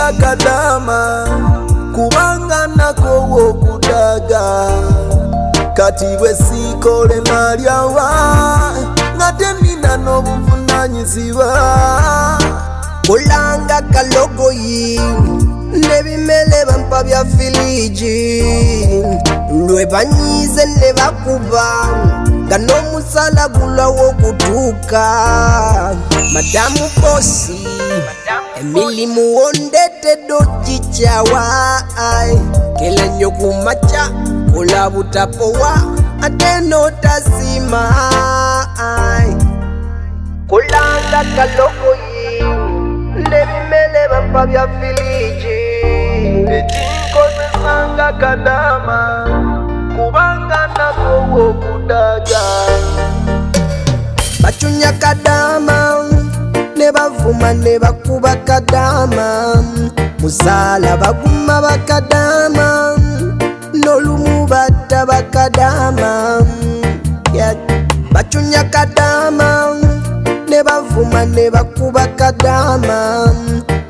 sanga kadama kubanga nako wokudaga kati bwe sikole nalyawa ngate nina n'obuvunanyizibwa kulanga kalogoyi nebimele bampa bya filiji lwe banyize ne bakuba nga n'omusala gulawo kutuuka madamu bosi emilimu wondetedde okikyawa kela nnyo ku makya kola butapowa ate n'otasima kulanga kalogoyi nebimele bampa bya filiji ekinkozesanga kadama kubanga nako wokudaga bacunya kadama ne bavuma ne bakuba kadama musala baguma bakadama n'olumu batta bakadama bacunya kadama ne bavuma ne bakuba kadama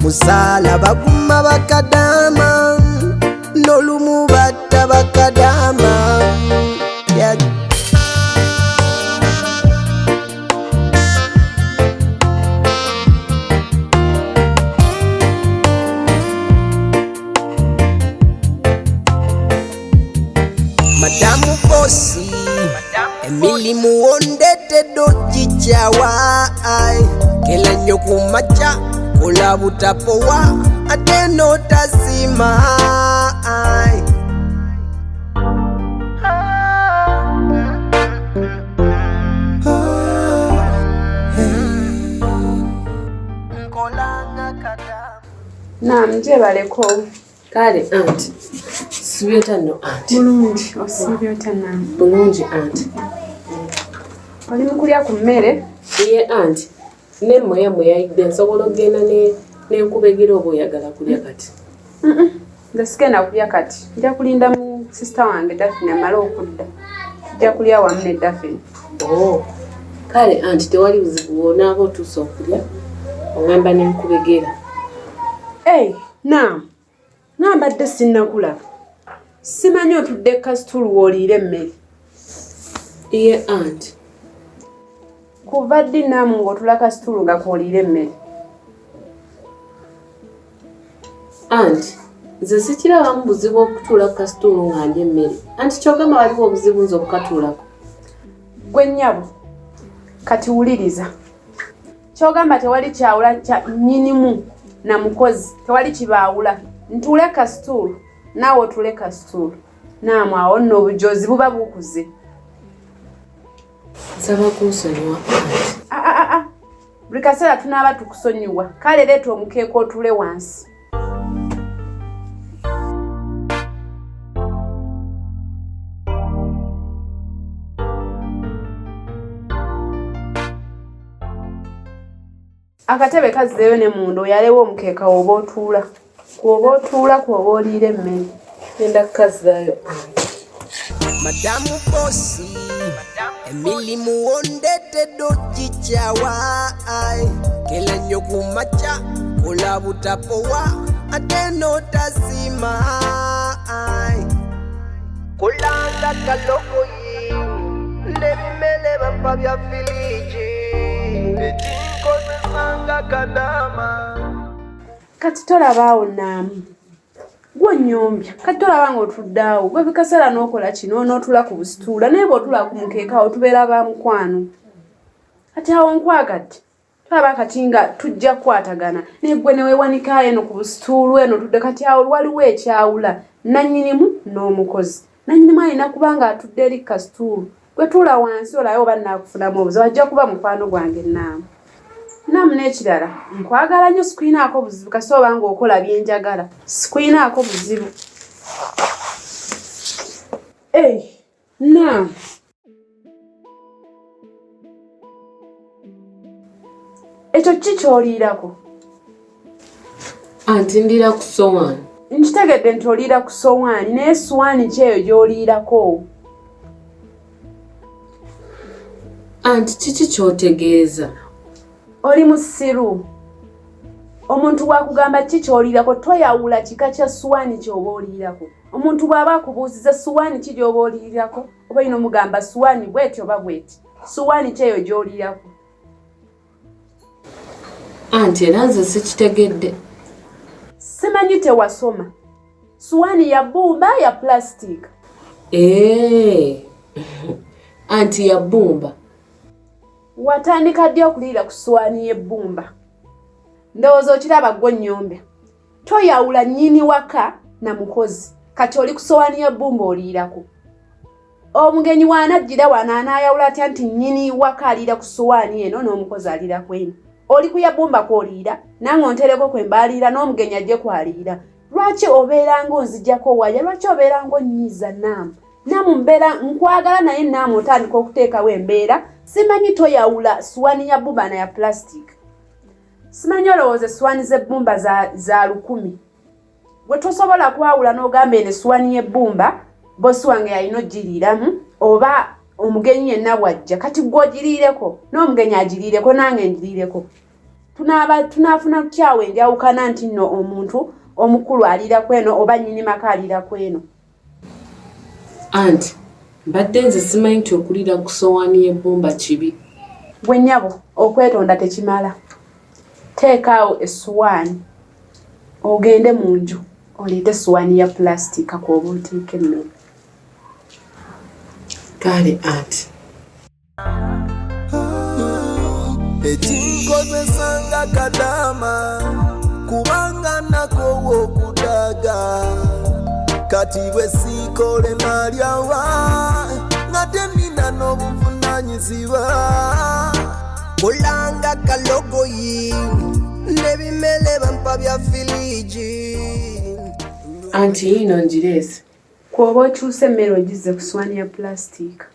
musala baguma bakadama n'olumu batta bakadama madamu bosi emilimu wondetedde okikyawa kela nnyo ku makya kola butapowa ate n'otasima Naam, nje baleko. Kale anti. Sibyota no anti. Bulungi, osibyota naam. Bulungi anti. Oli mukulya ku mmere? Iye anti. Ne moya yayidde nsobola ogenda ne nkubegira obo oyagala kulya kati. Nze sigenda kulya kati. Nja kulinda mu sister wange Daphne amala okudda. Nja kulya wamu ne Daphne. Oh. Kale anti tewali buzibu onaaba otuusa okulya. Ongamba ne nkubegera. Naam. Nambadde sinnakulaba. Simanyi otudde kasitulu w'oliira emmere. Iye anti. Kuva ddi naamu ng'otula kasitulu nga kw'oliira emmere. Anti, nze sikirabamu buzibu okutuula kasitulu nga ndya emmere. Anti kyogamba waliwo obuzibu nze okukatuulako. Gwe nnyabo, kati wuliriza. Kyogamba tewali kyawula nnyinimu na mukozi, tewali kibaawula. Ntuule kasitulu, naawe otule kasitulu. Naamu awo nno obujozi buba bukuze. Nsaba kunsonyiwa anti. Buli kaseera tunaaba tukusonyiwa. Kale leeta omukeeka otule wansi. Akatebe kazzeeyo ne munda oyalewo omukeeka oba otuula. Kwoba otuula kwoba oliira emmere. Ngenda kukazzaayo. madamu bosi emilimu wondetedde okikyawa kela nnyo ku makya kola butapowa ate n'otasima kulanga kalogoyi nebimele bampa bya filiji ekinkozesanga kadama kati tolabaawo naamu gw'onnyombya kati tolaba ng'otudde awo gwe bikaseera n'okola kino n'otula ku busituula naye bw'otula ku mukeeka awo tubeera ba mukwano kati awo nkwagadde tolaba kati nga tujja kukwatagana naye ggwe ne weewanika eno ku busituulu eno tudde kati awo waliwo ekyawula nannyinimu n'omukozi nannyinimu alina kuba ng'atudde eri kasituulu gwe tuula wansi olabe oba nnaakufunamu obuzibu ajja kuba mukwano gwange naamu naamu n'ekirala nkwagala nnyo sikwinaako buzibu kasi oba ng'okola byenjagala sikwinaako buzibu naamu ekyo ki ky'oliirako? Anti ndiira ku sowaani. Nkitegedde nti oliira ku sowaani naye sowaani ki eyo gy'oliirako? Anti kiki ky'otegeeza? Oli musiru. Omuntu bwakugamba ki ky'oliirako toyawula kika kya ssuwaani ky'oba oliirako. Omuntu bw'aba akubuuziza ssuwaani ki gy'oba oliirako oba oyina omugamba ssuwaani bw'eti oba bw'eti. Ssuwaani ki eyo gy'oliirako. Anti era nze sikitegedde. Simanyi tewasoma. Ssuwaani ya bbumba ya plastic. Anti ya bbumba. Watandika ddi okuliira ku ssuwaani y'ebbumba? Ndowooza okiraba ggwe nnyombe. Toyawula nnyini waka na mukozi. Kati oli ku ssuwaani y'ebbumba oliirako. Omugenyi bw'anajjira wano anaayawula atya nti nnyini waka aliira ku ssuwaani eno n'omukozi aliira ku eno. Oli ku yebbumba kw'oliira nange ontereko kwe mbaaliira n'omugenyi ajje kwaliira. Lwaki obeera ng'onzijjako waya? Lwaki obeera ng'onnyiiza Naamu? Naamu mbeera nkwagala naye Naamu otandika okuteekawo embeera. Simanyi toyawula ssuwaani ya bbumba na ya plastic. Simanyi olowooza essuwaani z'ebbumba za 1,000. Bwe tosobola kwawula n'ogamba eno essuwaani y'ebbumba bossi wange yalina ogiriiramu oba omugenyi yenna bw'ajja kati gwe ogiriireko n'omugenyi agiriireko nange ngiriireko. Tunaafuna kyawe enjawukana nti nno omuntu omukulu aliira kweno oba nnyini maka aliira kweno. Anti mbadde nze simanyi nti okuliira ku ssowaani y'ebbumba kibi. Gwe nnyabo okwetonda tekimala. Teekaawo essuwaani ogende mu nju oleete essuwaani ya pulastika kw'oba oteeka emmere. Kale anti. Ekinkozesanga kadama kubanga nakowo okudaga kati bwe siikole nalyawa ngate nina n'obuvunanyizibwa kulanga kalogoyi n'ebimele bampa bya filiji. Anti yino ngireese. Kw'oba okyusa emmere ogizze ku ssuwaani ya pulastika.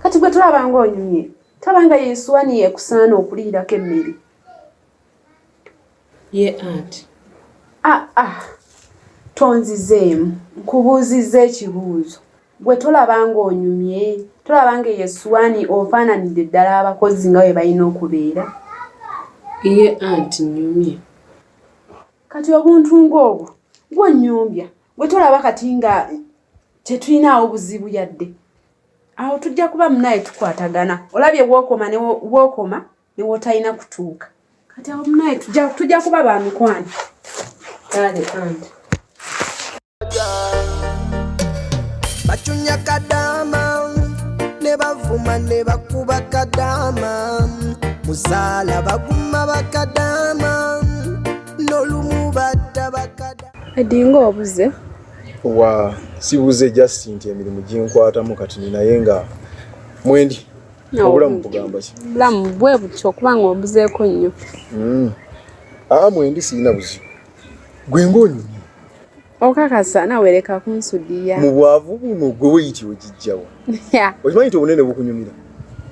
Kati gwe tulaba ng'onyumye tabanga y'essuwaani yeekusaana okuliirako emmere. Ye anti. Tonzizeemu nkubuuzizza ekibuuzo. Gwe tolaba ng'onyumye tolaba nga y'essuwaani ofaananidde ddala abakozi nga bwe balina okubeera. Ye anti nnyumye. Kati obuntu ng'obwo gw'onnyombya gwe tolaba kati nga tetulinaawo buzibu yadde. Awo tujja kuba munaye tukwatagana. Olabye bw'okoma ne w'otalina kutuuka. Kati awo munaye tujja kuba ba mikwano. Kale anti. Bachunya kadama ne bavuma ne bakuba kadama musala baguma bakadama n'olumu batta bakadama. Edinga obuze. Sibuze just nti emirimu ginkwatamu kati ninaye nga mwendi. Obulamu kugamba ki? Bulamu bwe butyo kubanga obuzeeko nnyo. Mwendi sirina buzibu. Gwe ng'onyumye. Okakasa nawe leka kunsudiya. Mu bwavu buno gwe weyiti ogijjawa. Okimanyi nti obunene bukunyumira?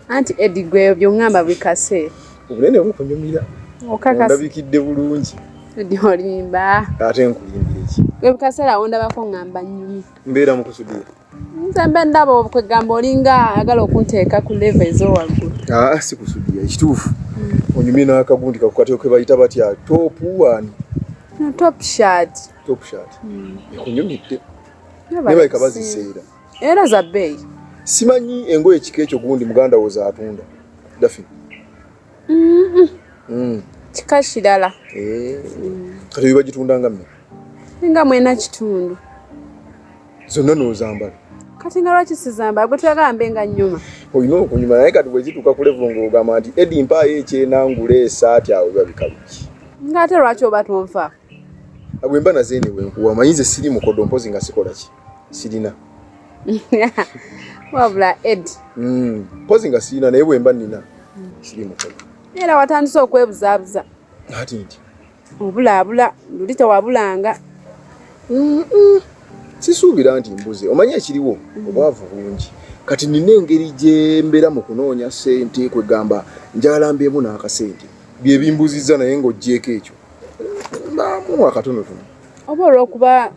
Anti Edi gwe byongamba bikase. Obunene bukunyumira. Okakasa. Ndabikidde bulungi. Edi olimba. Ate nkulimbira ki? Gwe bikasera ondabako ngamba nnyumi. Mbeera mu kusudiya. Nze mbe ndaba okwegamba olinga ayagala okunteeka ku level ez'owaggulu. Si kusudiya ekituufu. Onyumye n'akagundi kakukateo ke bayita batya top 1. Top shirt. Top shirt. Ekunyumidde. Nebayika baziseera. Era za bbeeyi. Simanyi engoye kika ekyo gundi muganda wo zaatunda. Dafi. Kika kirala. Kati biba gitunda nga mmeka? Nga mwena kitundu. Zonna n'ozambala. Kati nga lwaki sizambala gwe tuyagambe nga nnyuma. Olina okunyuma naye kati bwe kituuka ku level ng'ogamba nti Edi mpaayo ekyenangula esaati awo biba bikaluki. Ng'ate lwaki oba tonfa? Agwe mba naze enewe nkuwa amanyi nze siri mukodo mpozi nga sikola ki? Sirina. Wabula Edi. Mpozi nga sirina naye bwe mba nina siri mukodo. Era watandise okwebuzaabuza. Ati nti? Obulaabula luli tewabulanga. Sisuubira nti mbuze omanyi ekiriwo obwavu bungi kati nina engeri gye mbeera mu kunoonya ssente kwegamba njagala mbeemu n'akasente bye bimbuzizza naye ng'oggyeko ekyo mbaamu akatonotono oba olw'okuba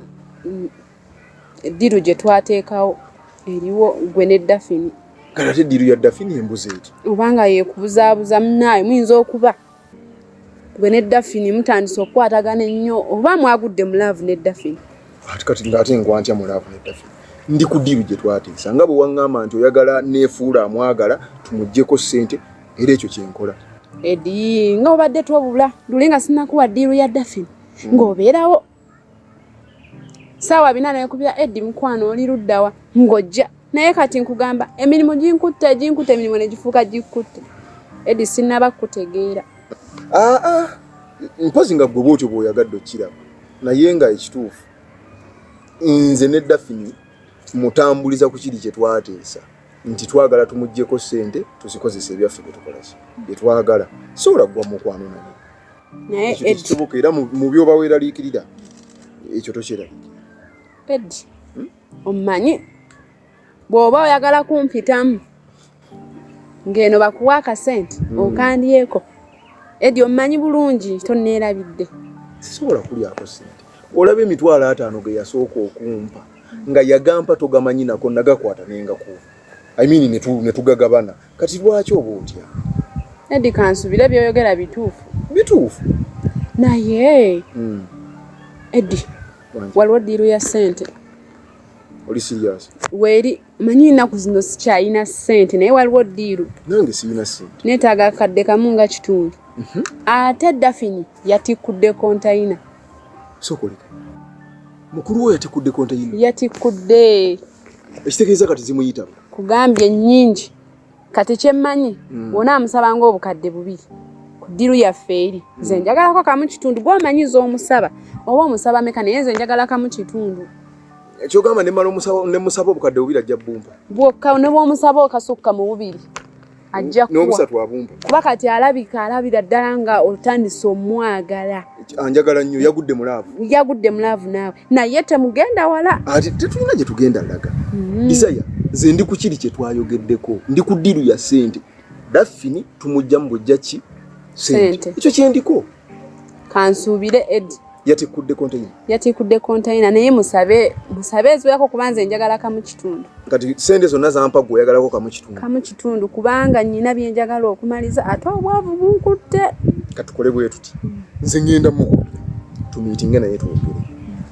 eddiru gye twateekawo eriwo gwe ne Daphne kati ate eddiru ya Daphne embuzi eti obanga yeekubuzaabuza munaayo muyinza okuba gwe ne Daphne mutandise okukwatagana ennyo oba mwagudde mu laavu ne Daphne kati ng'ate ngwantya mu laavu ne Daphne ndi ku ddiru gye twateesa nga bwe waŋŋamba nti oyagala neefuula amwagala tumuggyeko ssente era ekyo kyenkola Edi nga obadde twobula luli nga sinnakuwa ddiru ya Daphne ng'obeerawo saawa 4 nekubira Edi mukwano oli luddawa ng'ojja naye kati nkugamba emirimu ginkutte emirimu ne gifuuka gikutte Edi sinnaba kutegeera mpozi nga gwe bwotyo bw'oyagadde okkiraba naye nga ekituufu nze ne Daphne mutambuliza ku kiri kye twateesa nti twagala tumuggyeko ssente tuzikozesa ebyaffe bye tukola bye twagala sobola gwa mukwano naye ekitubuka era mu byoba weeraliikirira ekyo tokyeraliikira Edi omanyi bw'oba oyagala kumpitamu ng'eno bakuwa akasente okandyeko Edi omanyi bulungi tonneerabidde sisobola kulyako ssente olaba emitwalo 5 ge yasooka okumpa nga yagampa togamanyi nako nagakwata nengakuwa ne tugagabana kati lwaki oba otya Edi kansubire byoyogera bituufu naye Edi waliwo ddiiru ya ssente oli serious weeri manyi nnaku zino sikyayina ssente naye waliwo ddiiru nange siyina ssente neetaaga akadde kamu nga kitundu ate Daphne yatikkudde kontayina sokoleka mukulu we yatikkudde kontayina yatikkudde ekitegeeza kati zimuyitaba kugambye nnyingi kati kyemmanyi wona amusabanga obukadde 2 ku ddiru yaffe eri nze njagalako kamu kitundu gw'omanyiza omusaba oba omusaba meka naye nze njagala kamu kitundu ekyogamba ne musaba obukadde 2 ajja bumpa bwokka ne bw'omusaba okasukka mu 2 ajja kuwa n'obusatu abumpa kuba kati alabira ddala nga otandise omwagala anjagala nnyo yagudde mu laavu naawe naye temugenda wala ati tetulina gye tugenda laga Isaya nze ndi ku kiri kye twayogeddeko ndi ku ddiru ya ssente Daphne tumujja mu bujja ki ssente ekyo kyendiko kansuubire Edi yatikkudde kontayina naye musabe eziwerako kuba nze njagala kamu kitundu kati ssente zonna zampa gwe oyagalako kamu kitundu kubanga nnyina bye njagala okumaliza ate obwavu bunkutte katukole bwe tuti nze ngenda mukubira tumiitinge naye twogere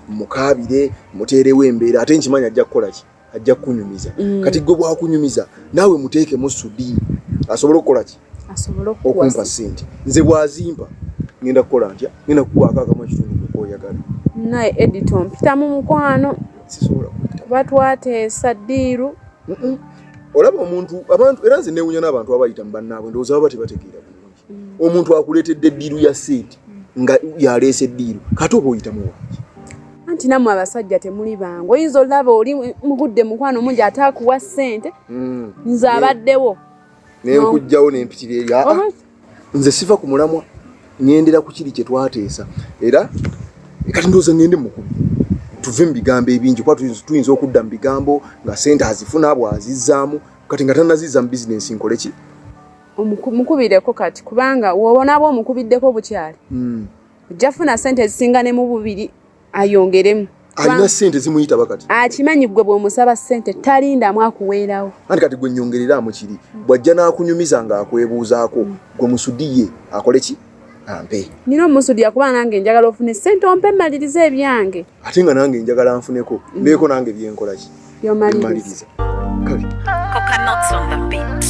mukaabire muteerewo embeera ate nkimanya ajja kukola ki ajja kunyumiza kati gwe bwakunyumiza naawe muteekemu sudi asobole okukola ki okumpa ssente nze bwazimpa ngenda kukola ntya ngenda kukuwaako akamu kitundu kwoyagala naye Edi tompitamu mukwano sisobola kuba twateesa ddiiru olaba abantu era nze neewunya n'abantu abayita mu bannaabwe ndowooza baba tebategeera bulungi omuntu akuleetedde eddiiru ya ssente nga yaleese eddiiru kati oba oyitamu wangi anti nammwe abasajja temuli bangu oyinza olaba oli mugudde mukwano mungi ate akuwa ssente nze abaddewo nenkujjawo nempitira eri nze sifa ku mulamwa ngendera ku kiri kye twateesa era kati ndowooza ngende mukubi tuve mu bigambo ebingi kuba tuyinza okudda mu bigambo nga ssente azifuna bw'azizzaamu kati nga tannazizza mu bizinensi nkole ki mukubireko kati kubanga wobonaaba omukubiddeko bukyali ojja funa ssente zisinga ne mu 2 ayongeremu alina ssente zimuyitaba kati akimanyi gwe bw'omusaba ssente talindamu akuweerawo anti kati gwe nnyongereramu kiri bw'ajja n'akunyumiza ng'akwebuuzaako gwe musudiye akole ki ampe nina omusudya kuba nange njagala ofune ssente ompe mmaliriza ebyange ate nga nange njagala nfuneko mbeeko nange byenkola ki byomaliriza kale Coconuts on the beat.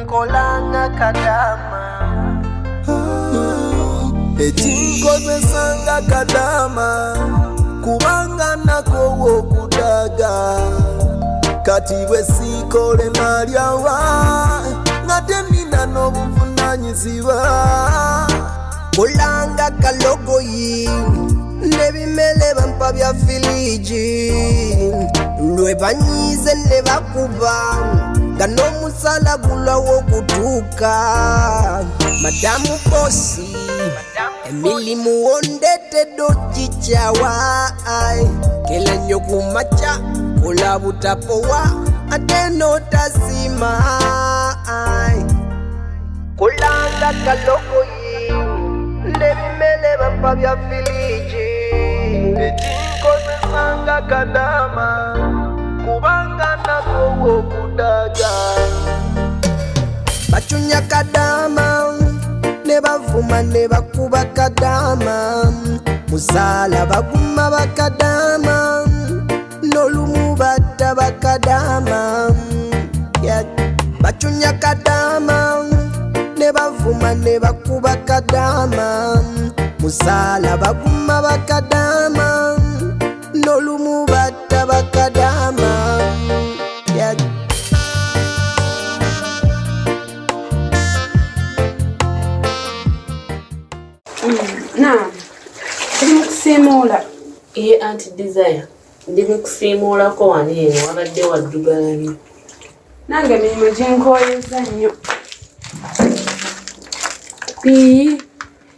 Nkolanga kadama ekinkozesanga kadama kubanga nako wokudaga kati bwe sikole malyawa ngate nina n'obuvunanyizibwa kolanga kalogoyi nebimele bampa bya filiji lwe banyize ne bakuba nga n'omusala gulawo okutuuka. Madamu Bosi emilimu wondetedde okikyawa. Kela nnyo ku makya kola butapowa ate n'otasiima. Kolanga kalokoyi n'ebimele bampa bya filiji. Ekinkozesanga kadama kubanga nako okudaga. Bachunya kadama ne bavuma ne bakuba kadama. Musala baguma bakadama n'olumu batta bakadama. Bachunya kadama ne bavuma ne bakuba kadama. Musala baguma bakadama n'olumu batta bakadama. Naam. Ndimukusiimuula. Anti Desire, ndimukusiimuulako wano eno wabadde waddugala nnyo. Nange emirimu ginkooyezza nnyo.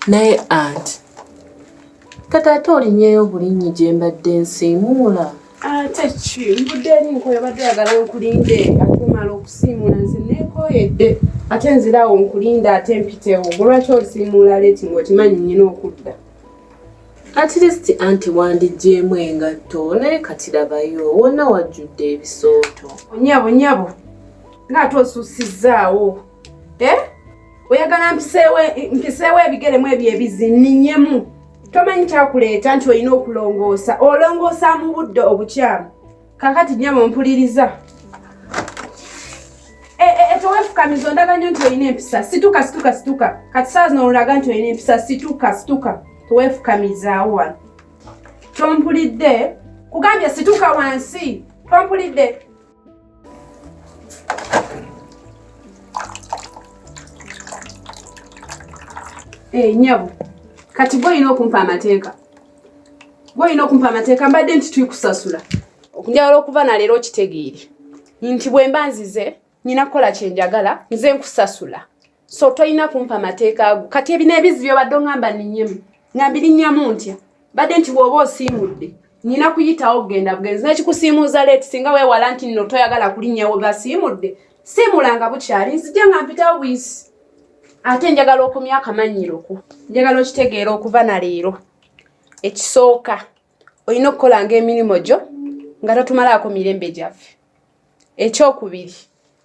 Naye anti, kati ate olinnyeyo bulinnya gye mbadde nsiimuula. Ate ki mbudde eri nkooye obadde oyagala nkulinde ate omala okusiimuula nze neekooyedde ate nzirawo nkulinde ate mpitewo. Lwaki olisiimuula leeti ng'okimanyi nnyina okudda? At least anti wandigyemu engatto naye kati labayo wonna wajjudde ebisooto. Onyabo ng'ate osuusizzaawo. Oyagala mpiseewo ebigeremu ebyo ebizinninyemu. Tomanyi kyakuleeta nti olina okulongoosa. Olongoosa mu budde obukyamu. Kakati nnyabo mpuliriza. Toweefukamiza ondaga nnyo nti olina empisa. Situka. Kati saa zino olaga nti olina empisa. Situka. Toweefukamizaawo wano. Tompulidde. Kugambye situka wansi. Tompulidde. Nnyabo. Kati gwe olina okumpa amateeka. Mbadde nti tuyikusasula. Njagala okuva na leero okitegeere. Nti bwe mba nzize, nina kukola kye njagala, nze nkusasula. So toyina kumpa amateeka ago. Kati ebino ebizi by'obadde oŋŋamba nninnyemu. Ngambirinnyamu ntya. Badde nti bw'oba osiimudde. Nina kuyitawo okugenda bugenzi. Nekikusiimuuza leeti singa weewala nti nno toyagala kulinnyawo basiimudde. Siimulanga bukyali nzija nga mpitawo buyisi. Ate njagala okumya akamanyiroko. Njagala okitegeera okuva na leero. Ekisooka. Olina okukolanga emirimu gyo nga totumalaako mirembe gyaffe. Ekyokubiri.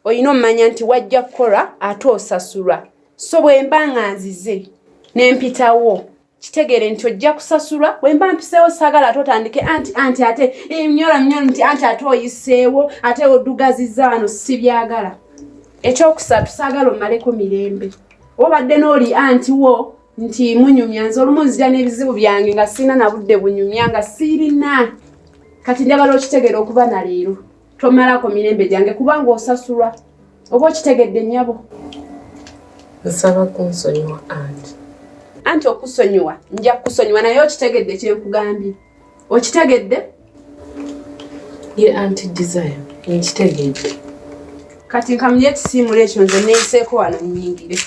Olina omumanya nti wajja kukola ate osasulwa. So bwe mba nga nzize n'empitawo. Kitegeere nti ojja kusasulwa. Bwe mba mpiseewo saagala ate otandike anti ate nyola nti anti ate oyiseewo ate oddugazizza wano si byagala. Ekyokusatu saagala ommaleko mirembe. Obadde n'oli anti wo nti munyumya nze olumu nzija n'ebizibu byange nga sirina na budde bunyumya nga sirina. Kati njagala okitegeera okuva na leero. Tomalako mirembe gyange kubanga osasulwa. Oba okitegedde nnyabo? Nsaba kunsonyiwa anti. Anti okusonyiwa, nja kusonyiwa naye okitegedde kye nkugambye. Okitegedde? Ye Anti Desire, nkitegedde. Kati nkamulye ekisiimula ekyo nze neeyiseeko wano nnyingire.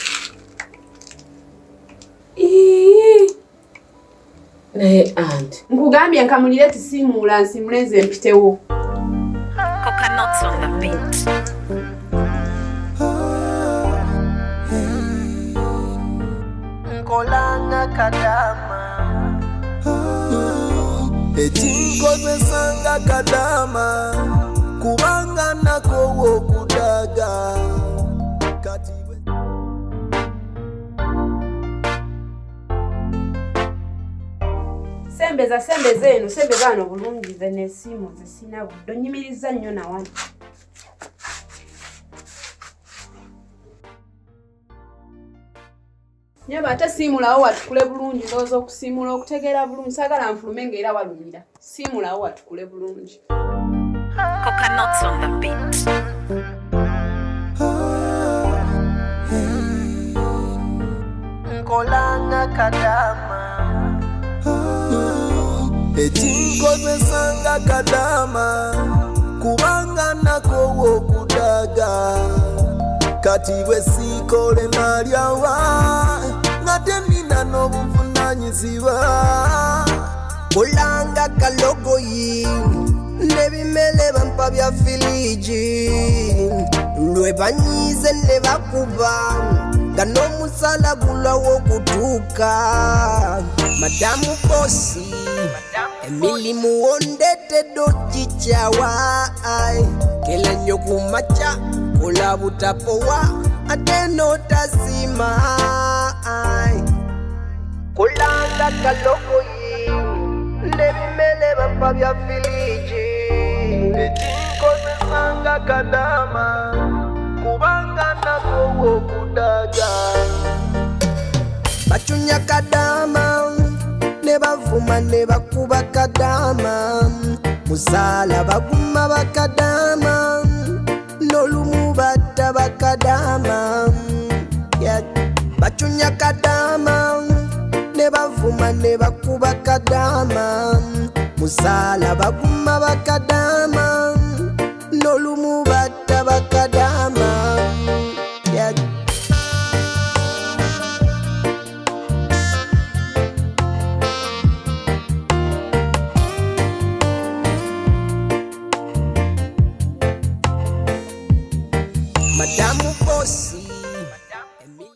Naye anti. Nkugambye nkamulire ekisiimula nsimule nze mpitewo. Coconuts on the beat. Nkolanga kadama ekinkozesanga kadama kubanga nako okudaga kati Sembeza eno sembeza wano bulungi ze n'essimu ze sina budde onyimiriza nnyo nawano. Nyaba ate siimulawo watukule bulungi ndowooza okusiimula okutegeera bulungi saagala nfulume ng'era walumira. Siimulawo watukule bulungi. Coconuts on the beat. Nkolanga kadama ekinkozesanga kadama kubanga nako okudaga kati bwe sikole malyawa ngate nina n'obuvunanyizibwa kulanga kalogoyi nebimele bampa bya filiji lwe banyize ne bakuba nga n'omusala gulawo kutuuka madamu bosi emilimu wondetedde okikyawa kela nnyo ku makya kola butapowa ate n'otasima kulanga kalogoyi nebimele bampa bya filiji ekinkozesanga kadama kubanga nako okudaga bacunya kadama ne bavuma ne bakuba kadama musala baguma bakadama n'olumu batta bakadama bacunya kadama ne bavuma ne bakuba kadama musala baguma bakadama